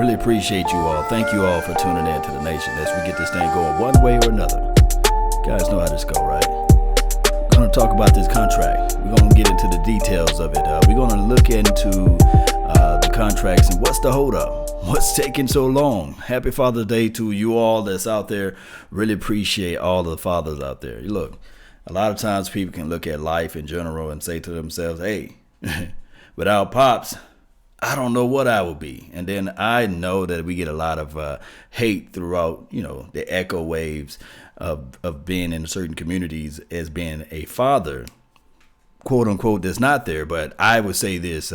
Really appreciate you all. Thank you all for tuning in to the nation as we get this thing going one way or another. You guys know how this go, right? We're going to talk about this contract. We're going to get into the details of it. We're going to look into the contracts and what's the holdup. What's taking so long? Happy Father's Day to you all that's out there. Really appreciate all the fathers out there. Look, a lot of times people can look at life in general and say to themselves, hey, without Pops, I don't know what I would be. And then I know that we get a lot of hate throughout, the echo waves of being in certain communities as being a father, quote unquote, that's not there. But I would say this,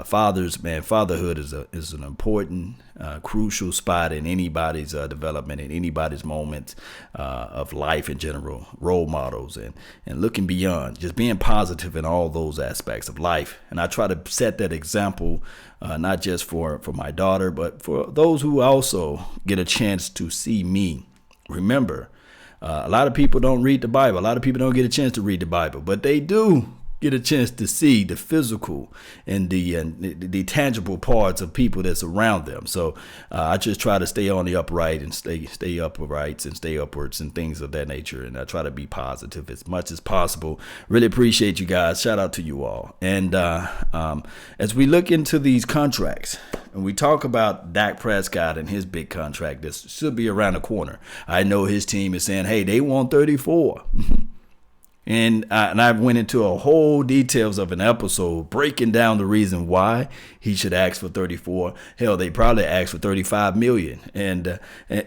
fatherhood is an important, crucial spot in anybody's development, in anybody's moments of life in general, role models and looking beyond, just being positive in all those aspects of life. And I try to set that example, not just for my daughter, but for those who also get a chance to see me. Remember, a lot of people don't read the Bible. A lot of people don't get a chance to read the Bible, but they do get a chance to see the physical and the tangible parts of people that's around them. So I just try to stay on the upright and stay upright and stay upwards and things of that nature. And I try to be positive as much as possible. Really appreciate you guys. Shout out to you all. And as we look into these contracts, and we talk about Dak Prescott and his big contract that should be around the corner. I know his team is saying, hey, they want 34. And I went into a whole details of an episode breaking down the reason why he should ask for 34. Hell, they probably asked for 35 million. And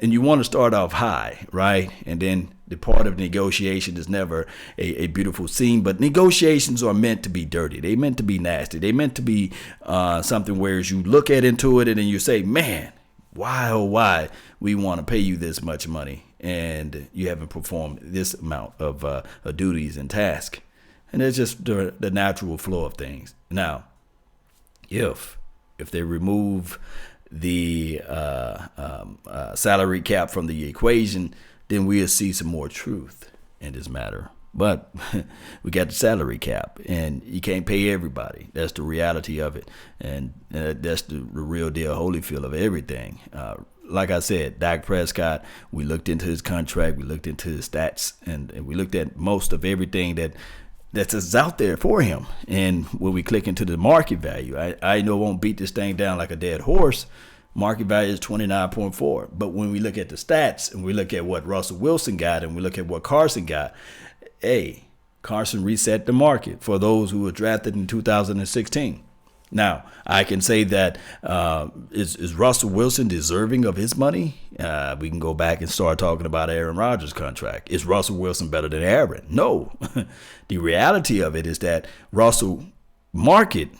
you want to start off high, right? And then the part of negotiation is never a beautiful scene, but negotiations are meant to be dirty. They meant to be nasty. They meant to be something where you look into it and then you say, man, why, oh, why we want to pay you this much money and you haven't performed this amount of duties and tasks. And it's just the natural flow of things. Now, if they remove the salary cap from the equation, then we'll see some more truth in this matter. But we got the salary cap, and you can't pay everybody. That's the reality of it, and that's the real deal, Holyfield of everything. Like I said, Dak Prescott, we looked into his contract, we looked into his stats, and we looked at most of everything that's out there for him. And when we click into the market value, I know won't beat this thing down like a dead horse. Market value is 29.4. But when we look at the stats and we look at what Russell Wilson got and we look at what Carson got, hey, Carson reset the market for those who were drafted in 2016. Now, I can say that is Russell Wilson deserving of his money? We can go back and start talking about Aaron Rodgers' contract. Is Russell Wilson better than Aaron? No. The reality of it is that Russell market,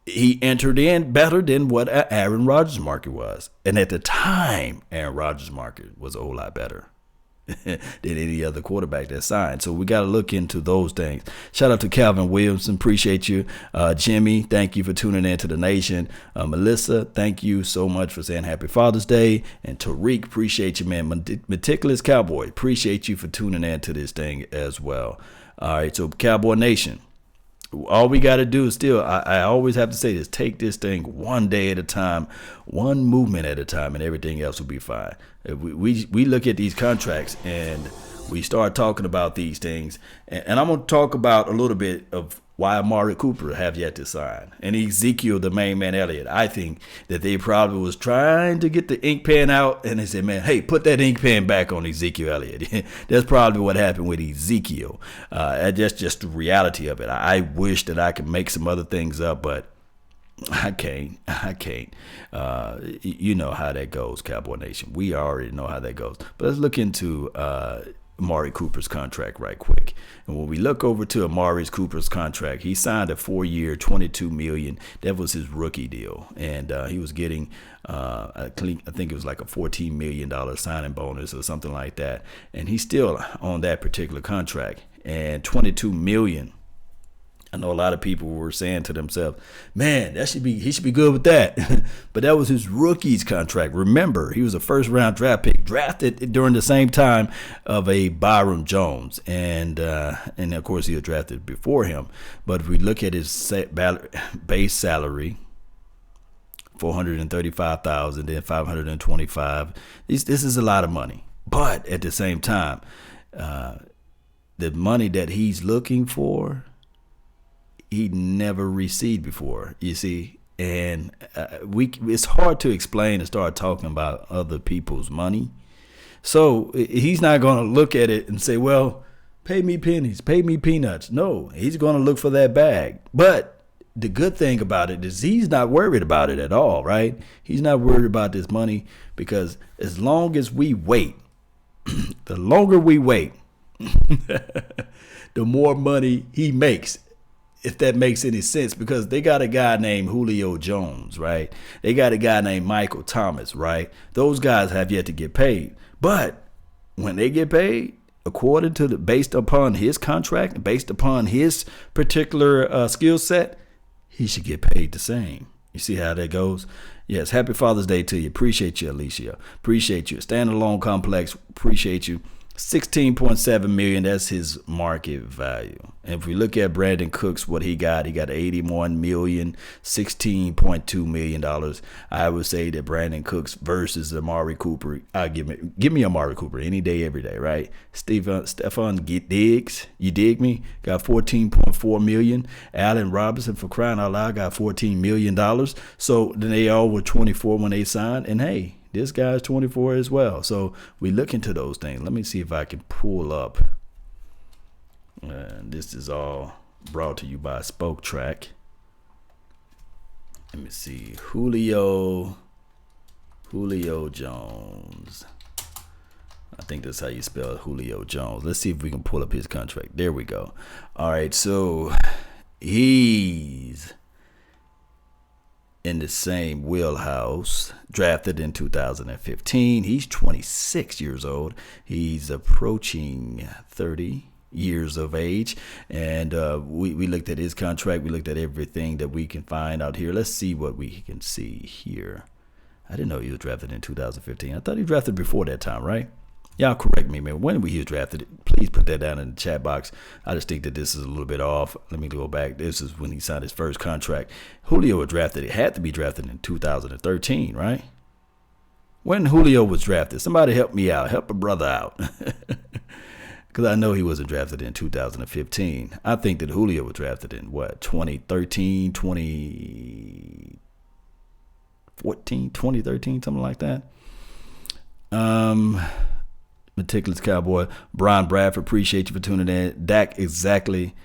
he entered in better than what Aaron Rodgers' market was. And at the time, Aaron Rodgers' market was a whole lot better than any other quarterback that signed. So we got to look into those things. Shout out to Calvin Williamson. Appreciate you. Jimmy, thank you for tuning in to the nation. Melissa, thank you so much for saying Happy Father's Day. And Tariq, appreciate you, man. Meticulous Cowboy, appreciate you for tuning in to this thing as well. All right, so Cowboy Nation. All we got to do is still, I always have to say this, take this thing one day at a time, one movement at a time, and everything else will be fine. If we look at these contracts and we start talking about these things, and I'm going to talk about a little bit of why Amari Cooper have yet to sign, and Ezekiel, the main man, Elliott. I think that they probably was trying to get the ink pen out, and they said, man, hey, put that ink pen back on Ezekiel Elliott. That's probably what happened with Ezekiel. That's just the reality of it. I wish that I could make some other things up, but I can't. You know how that goes, Cowboy Nation. We already know how that goes. But let's look into Amari Cooper's contract right quick. And when we look over to Amari Cooper's contract, he signed a 4-year, $22 million. That was his rookie deal. And he was getting, I think it was like a $14 million signing bonus or something like that. And he's still on that particular contract. And $22 million. I know a lot of people were saying to themselves, man, he should be good with that. But that was his rookie's contract. Remember, he was a first-round draft pick, drafted during the same time of a Byron Jones. And of course, he was drafted before him. But if we look at his base salary, $435,000, then $525,000. This is a lot of money. But at the same time, the money that he's looking for, he never received before, you see. And it's hard to explain and start talking about other people's money. So he's not going to look at it and say, well, pay me pennies, pay me peanuts. No, he's going to look for that bag. But the good thing about it is he's not worried about it at all, right? He's not worried about this money, because as long as we wait, the longer we wait, the more money he makes, if that makes any sense, because they got a guy named Julio Jones, right? They got a guy named Michael Thomas, right? Those guys have yet to get paid. But when they get paid, according to based upon his contract, based upon his particular skill set, he should get paid the same. You see how that goes? Yes, happy Father's Day to you. Appreciate you, Alicia. Appreciate you. Standalone Complex, appreciate you. $16.7 million, that's his market value. And if we look at Brandon Cooks, what he got $81 million, $16.2 million. I would say that Brandon Cooks versus Amari Cooper, give me Amari Cooper any day, every day, right? Stephon Diggs, you dig me? Got $14.4 million. Allen Robinson, for crying out loud, got $14 million. So then they all were 24 when they signed. And hey, this guy's 24 as well. So we look into those things. Let me see if I can pull up. This is all brought to you by Spoke Track. Let me see. Julio Jones. I think that's how you spell Julio Jones. Let's see if we can pull up his contract. There we go. All right, so he's in the same wheelhouse, drafted in 2015. He's 26 years old. He's approaching 30 years of age. And we looked at his contract. We looked at everything that we can find out here. Let's see what we can see here. I didn't know he was drafted in 2015. I thought he was drafted before that time, right? Y'all correct me, man. When he was drafted, please put that down in the chat box. I just think that this is a little bit off. Let me go back. This is when he signed his first contract. Julio was drafted. It had to be drafted in 2013, right? When Julio was drafted, somebody help me out. Help a brother out. Because I know he wasn't drafted in 2015. I think that Julio was drafted in, 2013, 2014, 2013, something like that. Meticulous Cowboy, Brian Bradford, appreciate you for tuning in. Dak, exactly.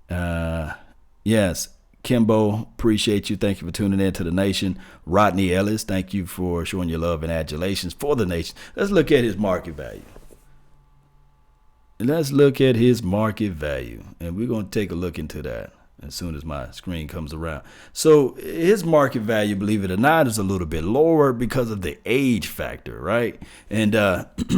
Yes, Kimbo, appreciate you. Thank you for tuning in to the nation. Rodney Ellis, thank you for showing your love and adulations for the nation. Let's look at his market value. And we're going to take a look into that as soon as my screen comes around. So his market value, believe it or not, is a little bit lower because of the age factor, right? And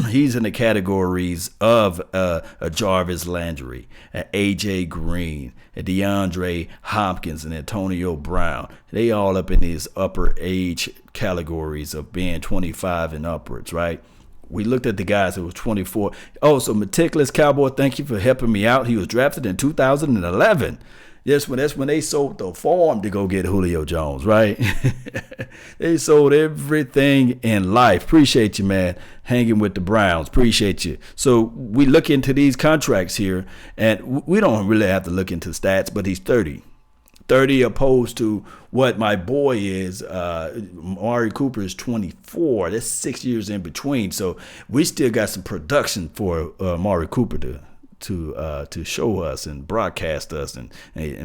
he's in the categories of a Jarvis Landry, an A.J. Green, a DeAndre Hopkins, and Antonio Brown. They all up in these upper age categories of being 25 and upwards, right? We looked at the guys that was 24. Oh, so Meticulous Cowboy, thank you for helping me out. He was drafted in 2011. That's when they sold the farm to go get Julio Jones, right? They sold everything in life. Appreciate you, man. Hanging with the Browns. Appreciate you. So we look into these contracts here, and we don't really have to look into stats, but he's 30. 30 opposed to what my boy is. Amari Cooper is 24. That's 6 years in between. So we still got some production for Amari Cooper to show us and broadcast us and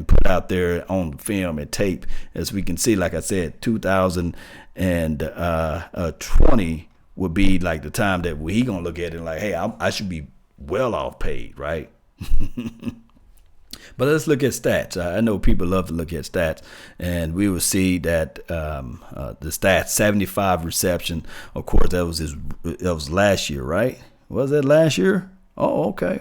put out there on film and tape, as we can see. Like I said, 2020 would be like the time that he gonna look at it like, hey, I should be well off paid, right? But let's look at stats. I know people love to look at stats, and we will see that the stats: 75 reception. Of course, that was last year, right? Was that last year? Oh, okay.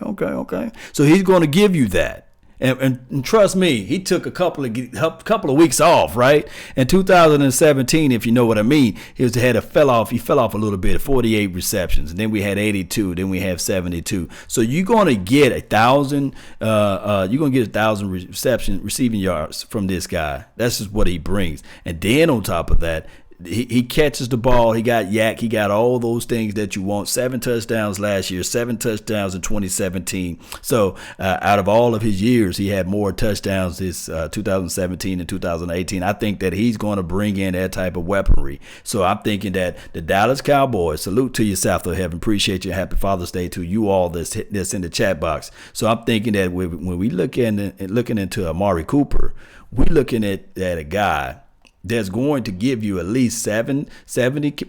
So he's going to give you that. And trust me, he took a couple of weeks off, right? In 2017, if you know what I mean, he fell off a little bit, 48 receptions, and then we had 82, then we have 72. So you're going to get 1,000. You're going to get 1,000 receiving yards from this guy. That's just what he brings. And then on top of that, He catches the ball. He got yak. He got all those things that you want. 7 touchdowns last year, 7 touchdowns in 2017. So out of all of his years, he had more touchdowns this 2017 and 2018. I think that he's going to bring in that type of weaponry. So I'm thinking that the Dallas Cowboys, salute to you, South of Heaven. Appreciate you. Happy Father's Day to you all that's in the chat box. So I'm thinking that when we looking into Amari Cooper, we're looking at a guy that's going to give you at least 70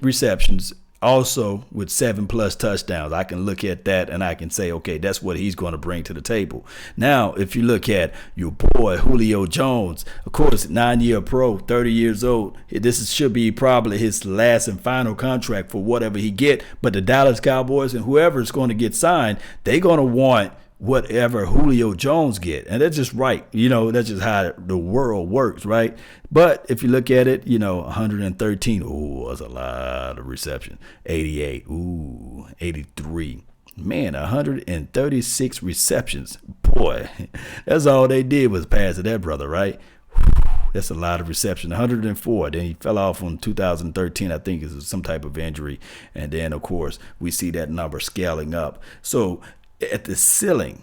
receptions, also with 7+ touchdowns. I can look at that and I can say, okay, that's what he's going to bring to the table. Now, if you look at your boy Julio Jones, of course, 9-year pro, 30 years old. Should be probably his last and final contract for whatever he get. But the Dallas Cowboys and whoever is going to get signed, they're going to want whatever Julio Jones get. And that's just right. That's just how the world works, right? But if you look at it, 113, that's a lot of reception. 88, 83. Man, 136 receptions. Boy, that's all they did was pass to that brother, right? That's a lot of reception. 104. Then he fell off in 2013. I think it was some type of injury. And then, of course, we see that number scaling up. So at the ceiling,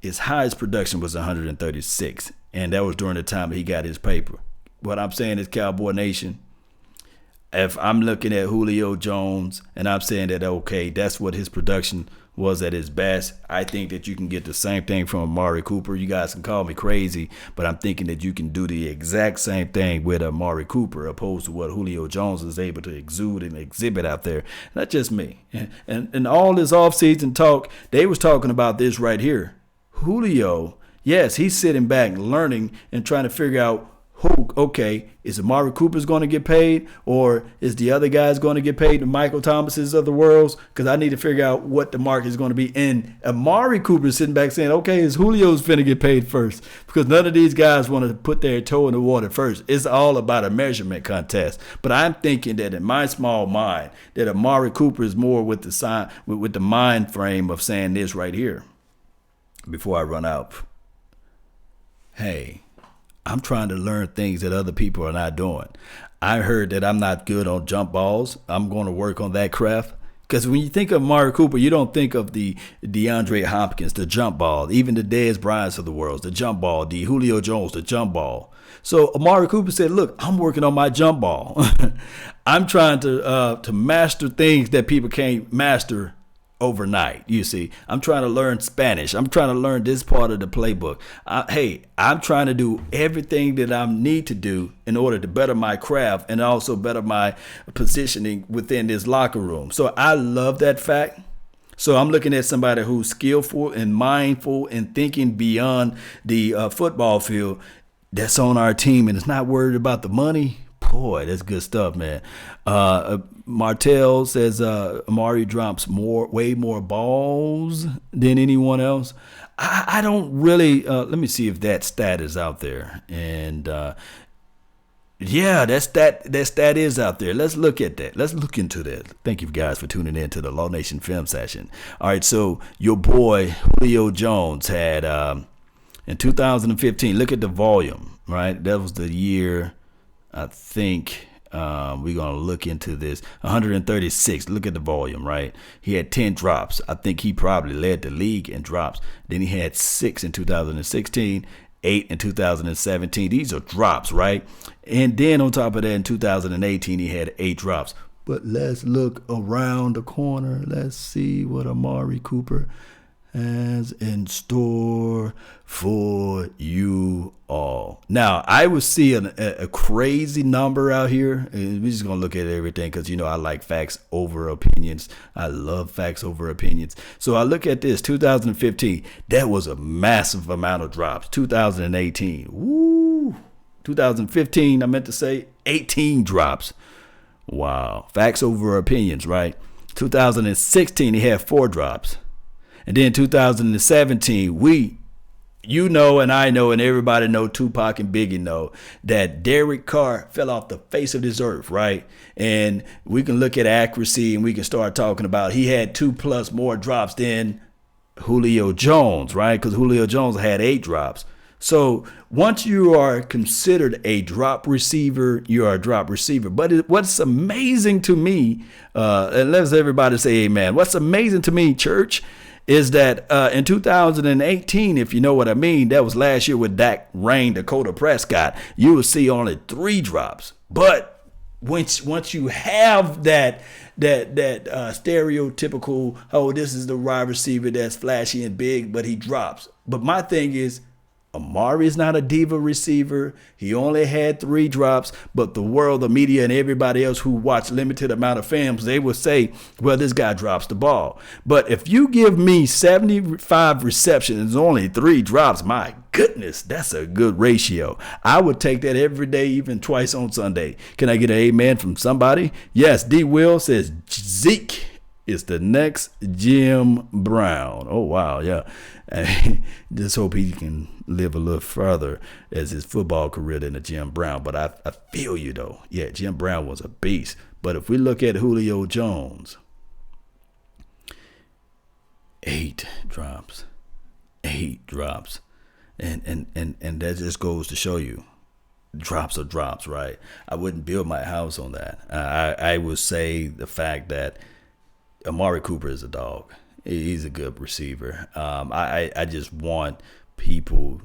his highest production was 136, and that was during the time he got his paper. What I'm saying is, Cowboy Nation, if I'm looking at Julio Jones and I'm saying that, okay, that's what his production was at his best, I think that you can get the same thing from Amari Cooper. You guys can call me crazy, but I'm thinking that you can do the exact same thing with Amari Cooper opposed to what Julio Jones is able to exude and exhibit out there. Not just me. And all this offseason talk, they was talking about this right here. Julio, yes, he's sitting back learning and trying to figure out is Amari Cooper's going to get paid, or is the other guys going to get paid, the Michael Thomases of the world? Because I need to figure out what the market is going to be. And Amari Cooper is sitting back saying, okay, is Julio's finna get paid first? Because none of these guys want to put their toe in the water first. It's all about a measurement contest. But I'm thinking that in my small mind, that Amari Cooper is more with the mind frame of saying this right here before I run out. Hey, I'm trying to learn things that other people are not doing. I heard that I'm not good on jump balls. I'm going to work on that craft. Because when you think of Amari Cooper, you don't think of the DeAndre Hopkins, the jump ball, even the Dez Bryants of the world, the jump ball, the Julio Jones, the jump ball. So Amari Cooper said, look, I'm working on my jump ball. I'm trying to master things that people can't master overnight. You see, I'm trying to learn Spanish. I'm trying to learn this part of the playbook. I'm trying to do everything that I need to do in order to better my craft and also better my positioning within this locker room. So I love that fact. So I'm looking at somebody who's skillful and mindful and thinking beyond the football field that's on our team and is not worried about the money. Boy, that's good stuff, man. Martell says Amari drops way more balls than anyone else. I don't really. Let me see if that stat is out there. And yeah, that stat is out there. Let's look at that. Let's look into that. Thank you guys for tuning in to the Law Nation Film Session. All right, so your boy Julio Jones had in 2015. Look at the volume, right? That was the year. I think we're going to look into this. 136. Look at the volume, right? He had 10 drops. I think he probably led the league in drops. Then he had 6 in 2016, 8 in 2017. These are drops, right? And then on top of that, in 2018, he had 8 drops. But let's look around the corner. Let's see what Amari Cooper has in store for you all. Now, I was seeing a crazy number out here. We're just going to look at everything because, I like facts over opinions. I love facts over opinions. So I look at this, 2015, that was a massive amount of drops. 2018, 2015, I meant to say 18 drops. Wow. Facts over opinions, right? 2016, he had 4 drops. And then 2017, and I know, and everybody know, Tupac and Biggie know, that Derek Carr fell off the face of this earth, right? And we can look at accuracy and we can start talking about he had 2+ more drops than Julio Jones, right? Because Julio Jones had 8 drops. So once you are considered a drop receiver, you are a drop receiver. But what's amazing to me, and let's everybody say amen. What's amazing to me, church, is that in 2018, if you know what I mean, that was last year with Dak reigned Dakota Prescott, you will see only 3 drops. But once you have that stereotypical, oh, this is the wide receiver that's flashy and big, but he drops. But my thing is, Amari is not a diva receiver. He only had 3 drops, but the world, the media, and everybody else who watch limited amount of films, they will say, well, this guy drops the ball. But if you give me 75 receptions and only 3 drops, my goodness, that's a good ratio. I would take that every day, even twice on Sunday. Can I get an amen from somebody? Yes, D. Will says Zeke is the next Jim Brown. Oh, wow, yeah. Just hope he can live a little further as his football career than a Jim Brown. But I feel you, though. Yeah, Jim Brown was a beast. But if we look at Julio Jones, 8 drops. 8 drops. And that just goes to show you, drops are drops, right? I wouldn't build my house on that. I would say the fact that Amari Cooper is a dog. He's a good receiver. I just want people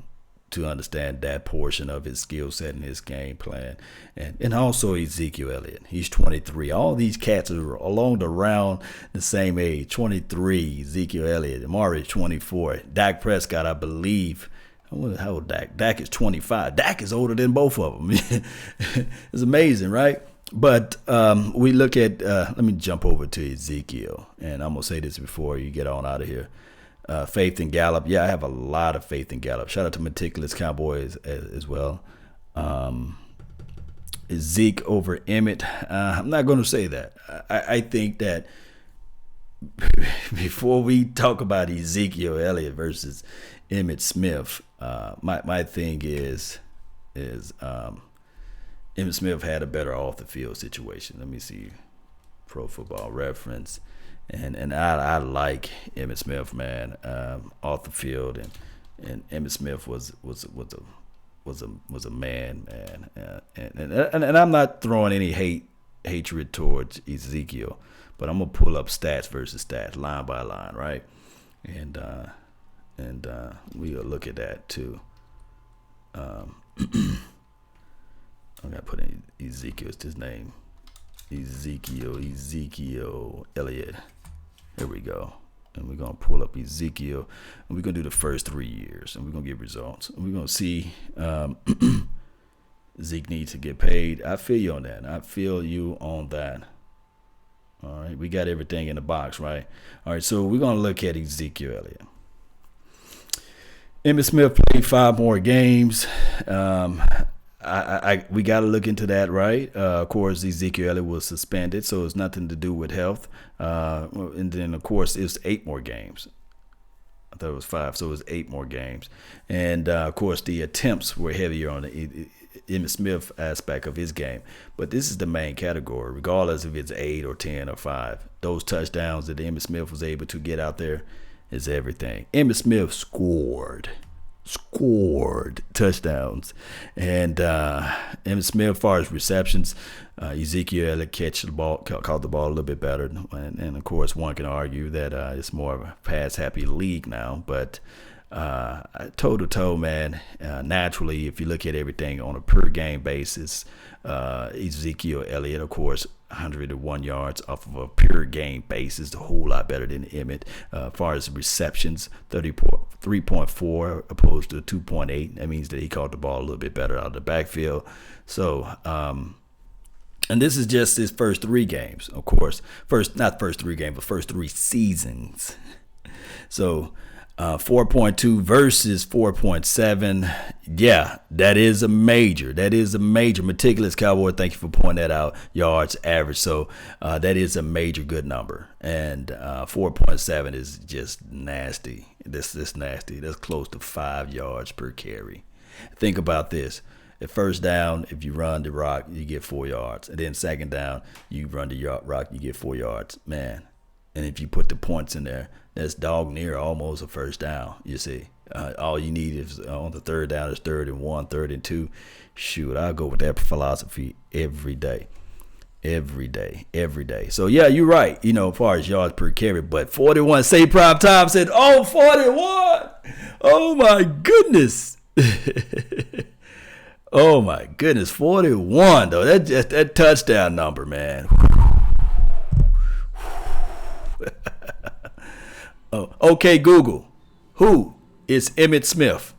to understand that portion of his skill set and his game plan. And also Ezekiel Elliott. He's 23. All these cats are along around the same age. 23, Ezekiel Elliott. Amari 24. Dak Prescott, I believe. How old Dak? Dak is 25. Dak is older than both of them. It's amazing, right? But we look at, let me jump over to Ezekiel, and I'm going to say this before you get on out of here. Faith in Gallup. Yeah, I have a lot of faith in Gallup. Shout out to Meticulous Cowboys as well. Zeke over Emmett. I'm not going to say that. I think that before we talk about Ezekiel Elliott versus Emmitt Smith, my thing is Emmitt Smith had a better off the field situation. Let me see, Pro Football Reference, and I like Emmitt Smith, man, off the field, and Emmitt Smith was a man, and I'm not throwing any hatred towards Ezekiel, but I'm gonna pull up stats versus stats, line by line, right, and we'll look at that too. I'm going to put in Ezekiel. It's his name. Ezekiel Elliott. Here we go. And we're going to pull up Ezekiel. And we're going to do the first 3 years. And we're going to get results. And we're going to see Zeke needs to get paid. I feel you on that. I feel you on that. All right. We got everything in the box, right? All right. So we're going to look at Ezekiel Elliott. Emmitt Smith played 5 more games. We got to look into that, right? Of course, Ezekiel Elliott was suspended, so it's nothing to do with health. And then, of course, it's 8 more games. I thought it was 5, so it was 8 more games. And, of course, the attempts were heavier on the Emmitt Smith aspect of his game. But this is the main category, regardless if it's 8 or 10 or 5. Those touchdowns that Emmitt Smith was able to get out there is everything. Emmitt Smith scored touchdowns, and Emmitt Smith, as far as receptions, Ezekiel Elliott caught the ball a little bit better, and of course one can argue that it's more of a pass happy league now, but toe to toe, man, naturally, if you look at everything on a per game basis, Ezekiel Elliott, of course, 101 yards off of a pure game basis, a whole lot better than Emmett. As far as receptions, 3.4 opposed to 2.8. That means that he caught the ball a little bit better out of the backfield. So, and this is just his first 3 games, of course. Not first 3 games, but first 3 seasons. So, 4.2 versus 4.7. Yeah, that is a major. Meticulous Cowboy, thank you for pointing that out. Yards average. So that is a major good number. And 4.7 is just nasty. This nasty. That's close to 5 yards per carry. Think about this. At first down, if you run the rock, you get 4 yards. And then second down, you run the rock, you get 4 yards. Man. And if you put the points in there, that's dog near almost a first down, you see. All you need is on the third down is 3rd and 1, 3rd and 2. Shoot, I'll go with that philosophy every day. Every day. So, yeah, you're right, as far as yards per carry. But 41, say prime time said, 41. Oh, my goodness. Oh, my goodness. 41, though. That touchdown number, man. Oh, okay, Google. Who is Emmitt Smith?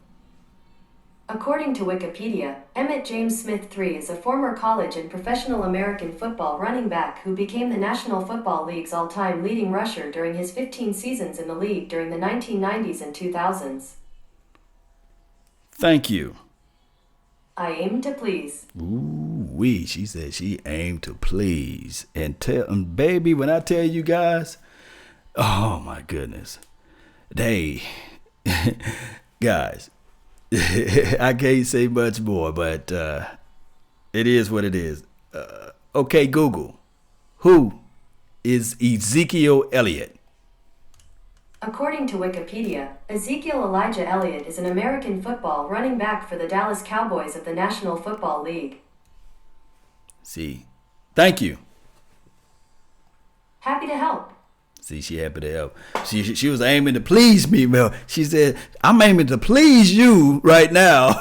According to Wikipedia, Emmitt James Smith III is a former college and professional American football running back who became the National Football League's all-time leading rusher during his 15 seasons in the league during the 1990s and 2000s. Thank you. I aim to please. Ooh-wee, she said she aimed to please. And baby, when I tell you guys, oh my goodness, guys, I can't say much more, but it is what it is. Okay, Google, who is Ezekiel Elliott? According to Wikipedia, Ezekiel Elijah Elliott is an American football running back for the Dallas Cowboys of the National Football League. See, thank you. Happy to help. See, she happy to help. She was aiming to please me, Mel. She said, I'm aiming to please you right now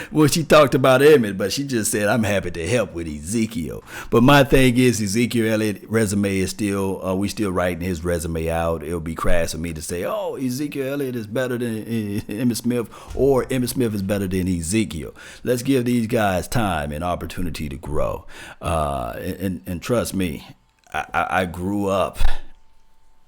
when she talked about Emmitt, but she just said, I'm happy to help with Ezekiel. But my thing is, Ezekiel Elliott resume is still, we still writing his resume out. It'll be crass for me to say, Ezekiel Elliott is better than Emmitt Smith, or Emmitt Smith is better than Ezekiel. Let's give these guys time and opportunity to grow. And trust me, I grew up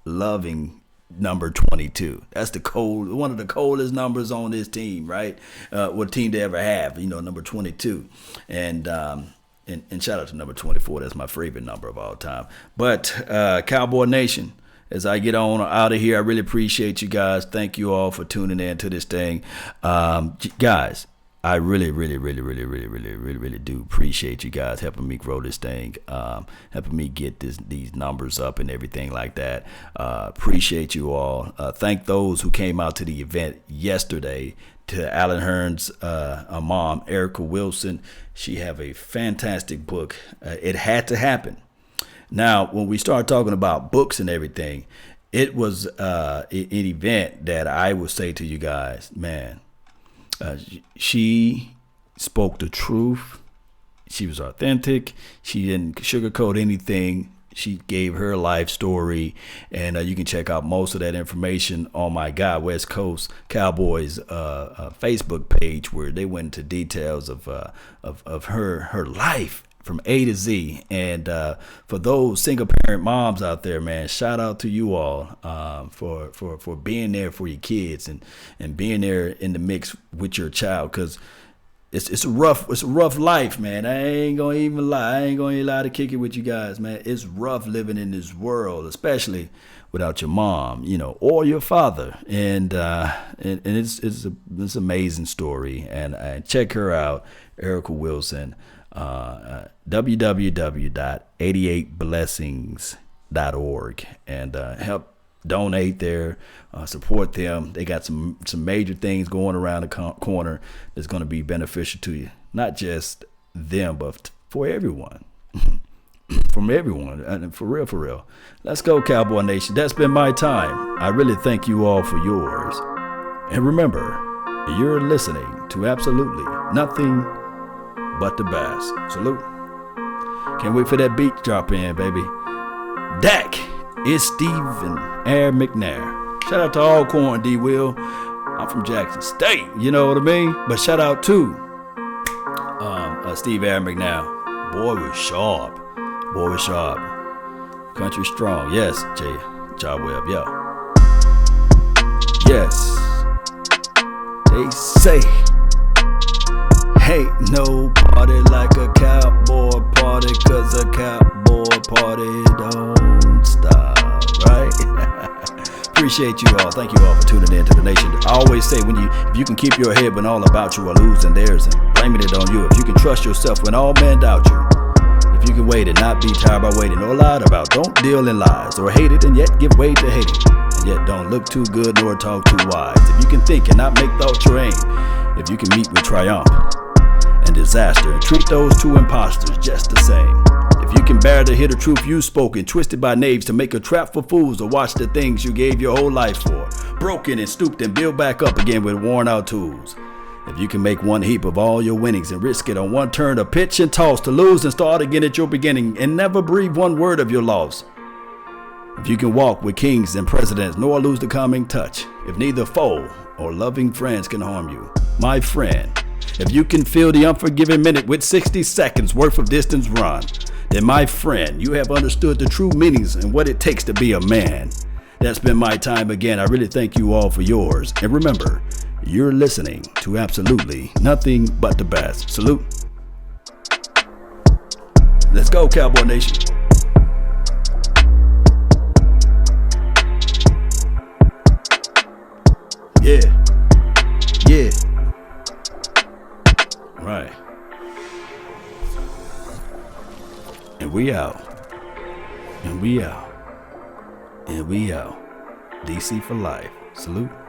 loving number 22. That's one of the coldest numbers on this team, right? What team to ever have, number 22. And shout out to number 24. That's my favorite number of all time. But Cowboy Nation, as I get on out of here, I really appreciate you guys. Thank you all for tuning in to this thing. Guys, I really do appreciate you guys helping me grow this thing, helping me get these numbers up and everything like that. Appreciate you all. Thank those who came out to the event yesterday. To Alan Hearn's mom, Erica Wilson. She have a fantastic book. It Had to Happen. Now, when we start talking about books and everything, it was an event that I would say to you guys, man, she spoke the truth. She was authentic. She didn't sugarcoat anything. She gave her life story, and you can check out most of that information on my West Coast Cowboys Facebook page, where they went into details of her life from A to Z. And for those single parent moms out there, man, shout out to you all for being there for your kids and being there in the mix with your child, because it's a rough life, man. I ain't gonna even lie to kick it with you guys, man. It's rough living in this world, especially without your mom, or your father. And it's an amazing story. And check her out, Erica Wilson. www.88blessings.org, and help donate there, support them. They got some major things going around the corner that's going to be beneficial to you, not just them, but for everyone. From everyone, and for real. Let's go, Cowboy Nation. That's been my time. I really thank you all for yours, and remember, you're listening to absolutely nothing but the best. Salute. Can't wait for that beat to drop in, baby. Dak is Stephen Air McNair. Shout out to Alcorn, D. Will. I'm from Jackson State, you know what I mean? But shout out to Steve Air McNair. Boy was sharp. Country strong. Yes, Job Webb, yo. Yes. They say ain't no party like a cowboy party, 'cause a cowboy party don't stop, right? Appreciate you all. Thank you all for tuning in to the nation. I always say, if you can keep your head when all about you are losing theirs and blaming it on you, if you can trust yourself when all men doubt you, if you can wait and not be tired by waiting or lied about, don't deal in lies or hate it and yet give way to hating. yet don't look too good nor talk too wise. If you can think and not make thought your aim, if you can meet with triumph and disaster and treat those two imposters just the same. If you can bear to hear the truth you spoken, twisted by knaves to make a trap for fools, or watch the things you gave your whole life for, broken and stooped and built back up again with worn out tools. If you can make one heap of all your winnings and risk it on one turn to pitch and toss, to lose and start again at your beginning and never breathe one word of your loss. If you can walk with kings and presidents nor lose the calming touch, if neither foe or loving friends can harm you, my friend, if you can fill the unforgiving minute with 60 seconds worth of distance run, then my friend, you have understood the true meanings and what it takes to be a man. That's been my time again. I really thank you all for yours. And remember, you're listening to absolutely nothing but the best. Salute. Let's go, Cowboy Nation. Yeah. Yeah. All right. And we out. And we out. And we out. DC for life. Salute.